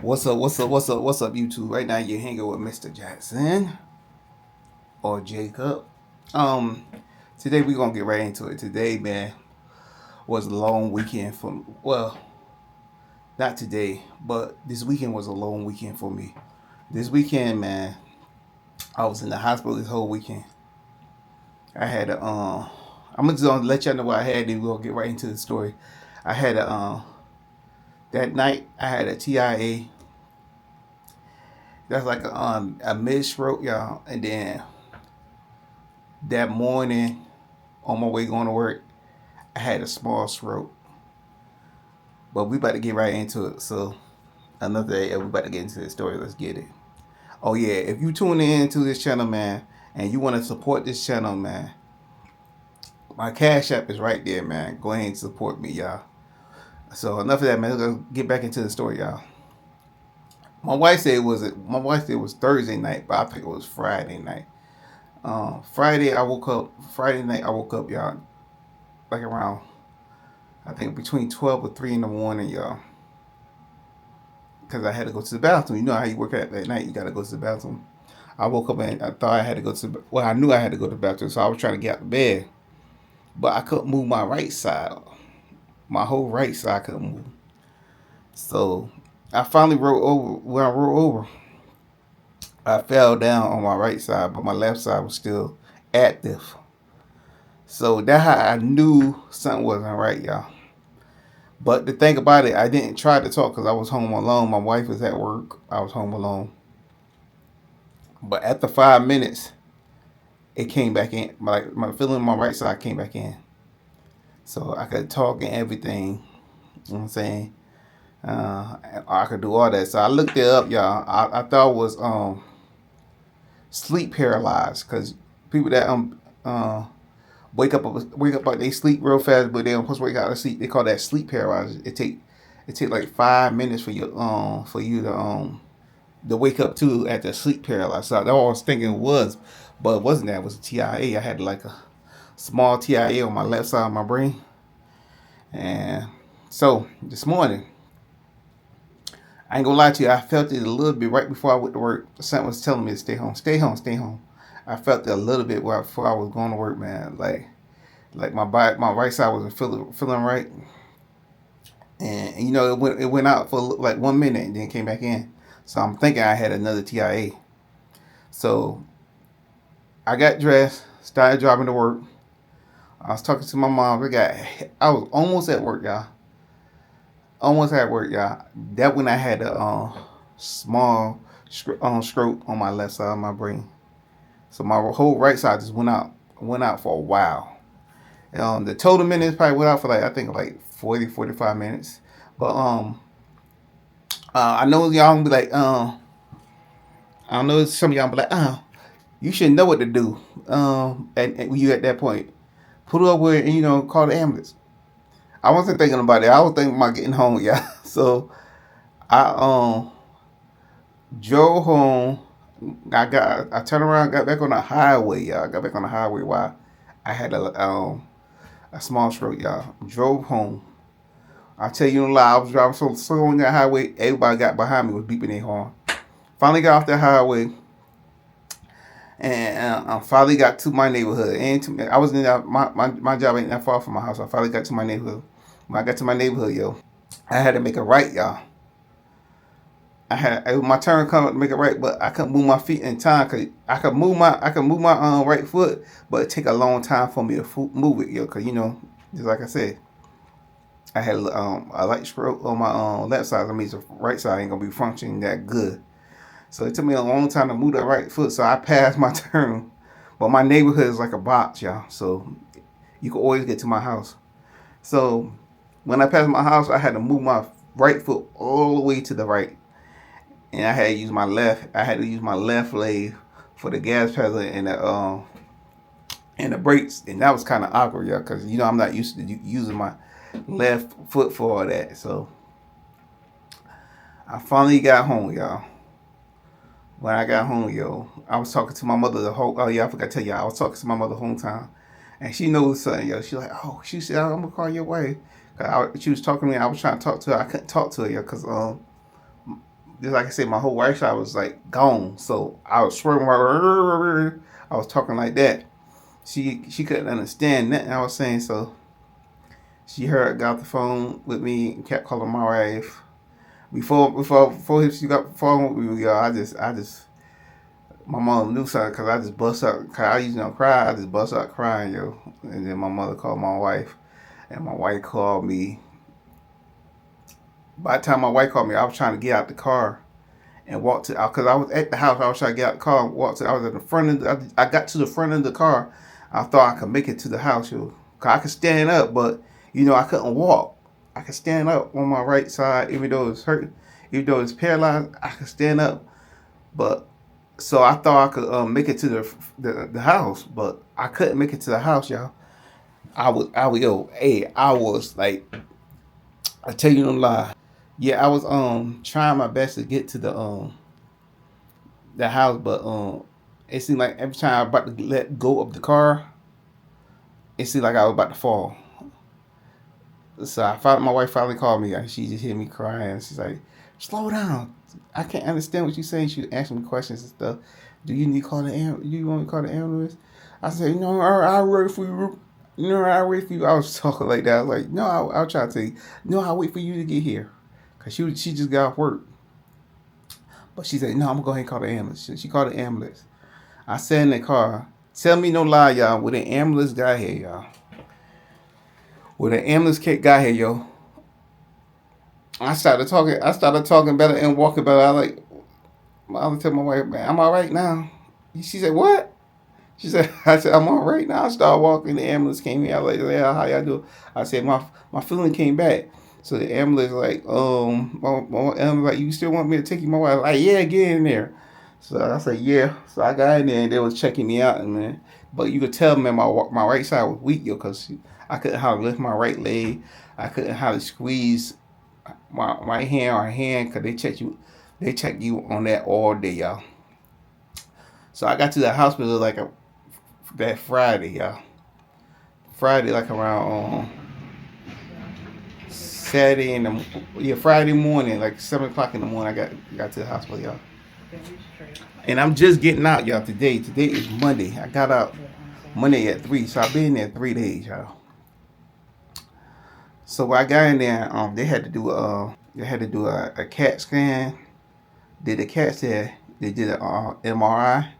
What's up? What's up? What's up? What's up, YouTube? Right now, you're hanging with Mr. Jackson or Jacob. Um, Today we're gonna get right into it. Today, man, was a long weekend for not today, but this weekend was a long weekend for me. This weekend, man, I was in the hospital this whole weekend. I had a I'm just gonna let y'all know what I had, then we're gonna get right into the story. I had a that night I had a TIA. That's like a mid stroke, y'all, and then that morning on my way going to work, I had a small stroke. But we about to get right into it. So another day, we about to get into the story. Let's get it. Oh yeah, if you tune in to this channel, man, and you want to support this channel, man, my cash app is right there, man. Go ahead and support me, y'all. So enough of that, man. Let's get back into the story, y'all. My wife said it was Thursday night, but I think it was Friday night. Friday night I woke up, y'all, like around I think between 12 or 3 in the morning, y'all, because I had to go to the bathroom. You know how you work at night, you got to go to the bathroom. I woke up and I thought I had to go to, well, I knew I had to go to the bathroom, so I was trying to get out of bed, but I couldn't move my right side. My whole right side couldn't move. So I finally rolled over. When I rolled over, I fell down on my right side, but my left side was still active. So that's how I knew something wasn't right, y'all. But the thing about it, I didn't try to talk because I was home alone. My wife was at work. I was home alone. But after 5 minutes, it came back in. Like my feeling on my right side came back in. So I could talk and everything. You know what I'm saying? I could do all that. So I looked it up, y'all. I thought it was sleep paralyzed because people that wake up like they sleep real fast, but they don't supposed to wake out of sleep. They call that sleep paralysis. It take like 5 minutes for you to wake up to at the sleep paralysis. So that's what I was thinking it was, but it wasn't that. It was a TIA. I had like a small TIA on my left side of my brain, and so this morning, I ain't gonna lie to you, I felt it a little bit right before I went to work. Something was telling me to stay home, stay home, stay home. I felt it a little bit right before I was going to work, man. Like my right side wasn't feeling right, and you know it went out for like 1 minute and then came back in. So I'm thinking I had another TIA. So I got dressed, started driving to work. I was talking to my mom. I was almost at work, y'all. Almost at work, y'all. That when I had a small stroke on my left side of my brain. So my whole right side just went out for a while. The total minutes probably went out for like I think like 40, 45 minutes. But I know y'all gonna be like, I know some of y'all be like, you should know what to do. And when you at that point, pull over and call the ambulance. I wasn't thinking about it. I was thinking about getting home, yeah. So I drove home. I turned around, got back on the highway, y'all. I got back on the highway while I had a small stroke, y'all. Drove home. I tell you no lie, I was driving so slow on that highway. Everybody got behind me was beeping their horn. Finally got off the highway, and I finally got to my neighborhood. I was in my job ain't that far from my house. I finally got to my neighborhood. When I got to my neighborhood, yo, I had to make a right, y'all. It was my turn to come up to make it right, but I couldn't move my feet in time because I could move my right foot, but it take a long time for me to move it, yo. Because just like I said, I had a light stroke on my left side. That means the right side ain't gonna be functioning that good. So it took me a long time to move that right foot. So I passed my turn, but my neighborhood is like a box, y'all. So you can always get to my house. So when I passed my house, I had to move my right foot all the way to the right, and I had to use my left. I had to use my left leg for the gas pedal and the brakes, and that was kind of awkward, yeah, because I'm not used to using my left foot for all that. So I finally got home, y'all. When I got home, yo, I was talking to my mother the whole. Oh yeah, I forgot to tell y'all. I was talking to my mother the whole time, and she knows something, yo. She's like, oh, she said, I'm gonna call your wife. She was talking to me. I was trying to talk to her. I couldn't talk to her, yo, because just like I said, my whole right side was like gone. So I was swerving, I was talking like that. She couldn't understand nothing I was saying, so she got the phone with me and kept calling my wife. Before she got the phone with me, y'all, I just my mom knew something because I just bust out. Cause I usually don't cry. I just bust out crying, yo. And then my mother called my wife, and my wife called me. By the time my wife called me, I was trying to get out the car and walk to, because I was at the house. I was trying to get out the car and walk to. I was at the front of. I got to the front of the car. I thought I could make it to the house, yo. Cause I could stand up, but I couldn't walk. I could stand up on my right side, even though it's hurting, even though it's paralyzed. I could stand up, but so I thought I could make it to the house, but I couldn't make it to the house, y'all. I was like, I tell you no lie. Yeah, I was trying my best to get to the house, but it seemed like every time I was about to let go of the car, it seemed like I was about to fall. So my wife finally called me. And she just hear me crying. She's like, "Slow down. I can't understand what you're saying." She was asking me questions and stuff. Do you need to call the ambulance? Do you want me to call the ambulance? I said, "No, I'll wait for you. No, I'll wait for you." I was talking like that. I was like, "No, I'll try to tell you. No, I'll wait for you to get here." Cause she just got off work. But she said, "No, I'm gonna go ahead and call the ambulance." She called the ambulance. I sat in the car. Tell me no lie, y'all. With an ambulance got here, y'all. With an ambulance kit got here, yo. I started talking. I started talking better and walking better. I like. I would tell my wife, "Man, I'm all right now." She said, "What?" She said, "I said I'm all right now." I started walking. The ambulance came in. I was like, "Yeah, how y'all do?" I said, "My feeling came back." So the ambulance like, my ambulance like, "You still want me to take you?" My wife like, "Yeah, get in there." So I said, "Yeah." So I got in there and they was checking me out, and man, but you could tell, man, my right side was weak, yo, cause I couldn't hardly lift my right leg. I couldn't hardly squeeze my right hand or hand, cause they check you on that all day, y'all. So I got to the hospital like that Friday, y'all. Friday, like around Saturday in the Friday morning, like 7 o'clock in the morning. I got to the hospital, y'all. And I'm just getting out, y'all. Today is Monday. I got out Monday at 3, so I've been there 3 days, y'all. So when I got in there, they had to do a CAT scan. Did a CAT scan. They did a MRI.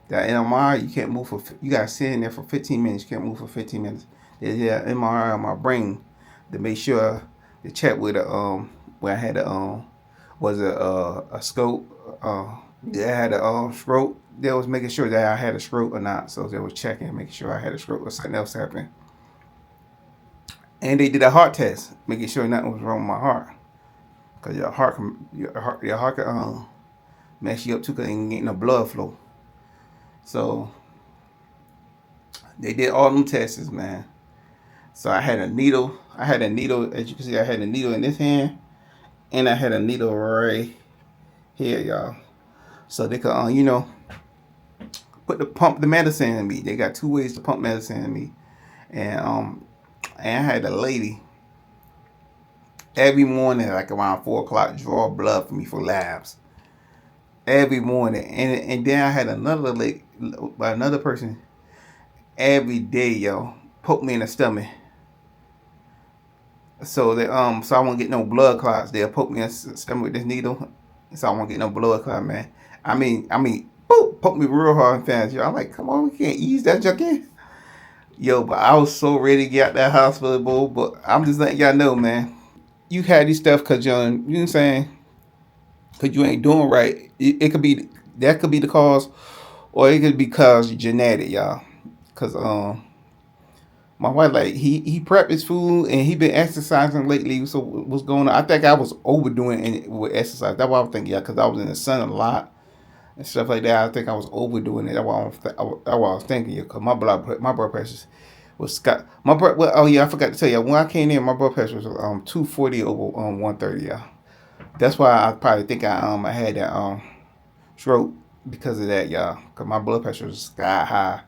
That MRI, you can't move you gotta sit in there for 15 minutes. You can't move for 15 minutes. They did an MRI on my brain to make sure to check with where I had was a scope. They had a stroke. They was making sure that I had a stroke or not. So they was checking, making sure I had a stroke or something else happened. And they did a heart test, making sure nothing was wrong with my heart. Cause your heart can mess you up too, cause it ain't getting no blood flow. So they did all them tests, man. So I had a needle. As you can see, I had a needle in this hand, and I had a needle right here, y'all. So they could, pump the medicine in me. They got 2 ways to pump medicine in me, and I had a lady every morning, like around 4 o'clock, draw blood for me for labs every morning, and then I had another person every day, yo, poke me in the stomach. So I won't get no blood clots. They'll poke me in the stomach with this needle, so I won't get no blood clot, man. Boop, poke me real hard and fast. Yo, I'm like, come on, we can't ease that junk in. Yo, but I was so ready to get out that hospital, bro. But I'm just letting y'all know, man. You had these stuff because you know what I'm saying? Because you ain't doing right. It could be, that could be the cause, or it could be because you're genetic, y'all. Because my wife, like, he prepped his food and he been exercising lately. So what's going on? I think I was overdoing it with exercise. That's what I was thinking, yeah, because I was in the sun a lot and stuff like that. I think I was overdoing it. That's what I was thinking, yeah, because my blood pressure was Scott. My blood. Well, oh yeah, I forgot to tell you. When I came in, my blood pressure was 240 over 130. Yeah, that's why I probably think I had that stroke because of that, y'all. Cause my blood pressure was sky high.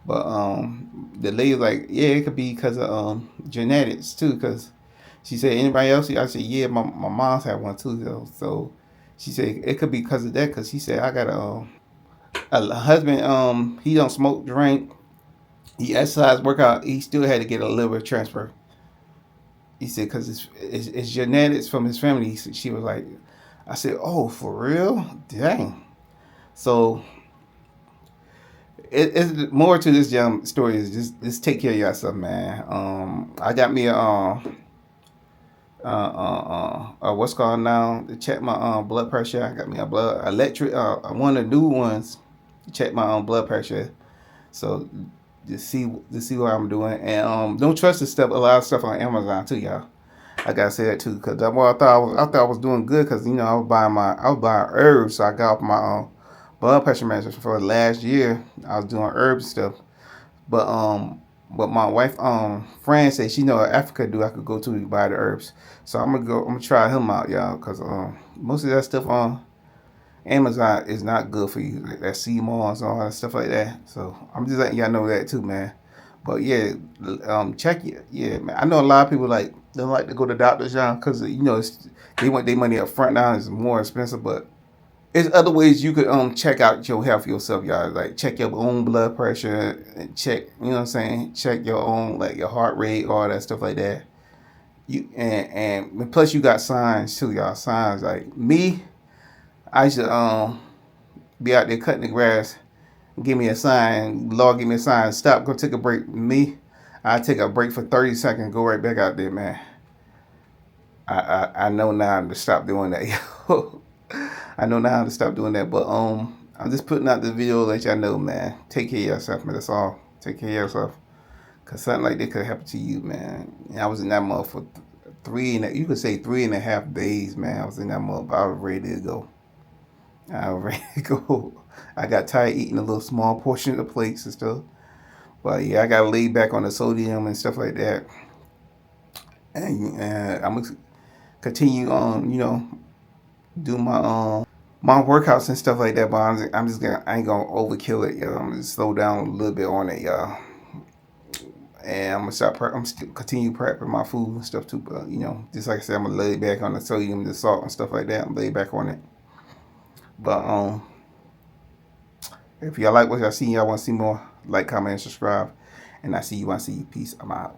But the lady was like, yeah, it could be because of genetics too. Cause she said, anybody else? I said, yeah, my mom's had one too. So She said it could be because of that. Because she said I got a husband. He don't smoke, drink. He exercise, work out. He still had to get a liver transfer. He said because it's genetics from his family. She was like, I said, oh, for real? Dang. So it's more to this young story is just take care of yourself, man. I got me what's called now to check my blood pressure. I got me a blood electric one of the new ones to check my blood pressure. So to see what I'm doing, and don't trust the stuff. A lot of stuff on Amazon too, y'all. I gotta say that too, cause I thought I was doing good, cause I was buying herbs, so I got off my blood pressure medicine for last year. I was doing herbs and stuff, but my wife friend said she know what Africa do. I could go to buy the herbs, so I'm gonna try him out, y'all, cause most of that stuff on Amazon is not good for you, like that sea moss and all that stuff like that. So I'm just letting y'all know that too, man. But yeah, check it. Yeah, man. I know a lot of people like don't like to go to doctors, y'all, because they want their money up front now. It's more expensive, but there's other ways you could check out your health yourself, y'all. Like check your own blood pressure and check, you know what I'm saying? Check your own like your heart rate, all that stuff like that. You and plus you got signs too, y'all. Signs like me. I should be out there cutting the grass. Give me a sign. Lord, give me a sign. Stop. Go take a break. Me, I take a break for 30 seconds. Go right back out there, man. I know now to stop doing that. I know now to stop doing that. But I'm just putting out the video to let y'all know, man. Take care of yourself, man. That's all. Take care of yourself. Cause something like that could happen to you, man. And I was in that mud for you could say 3.5 days, man. I was in that mud. I was ready to go. I was ready to go. I got tired eating a little small portion of the plates and stuff. But yeah, I got to lay back on the sodium and stuff like that. And I'm going to continue on, do my workouts and stuff like that. But I ain't going to overkill it, y'all. I'm going to slow down a little bit on it, y'all. And I'm going to continue prepping my food and stuff too. But, just like I said, I'm going to lay back on the sodium, the salt and stuff like that. I'm lay back on it. But, if y'all like what y'all see, y'all want to see more, like, comment, and subscribe. And I see you. Peace. I'm out.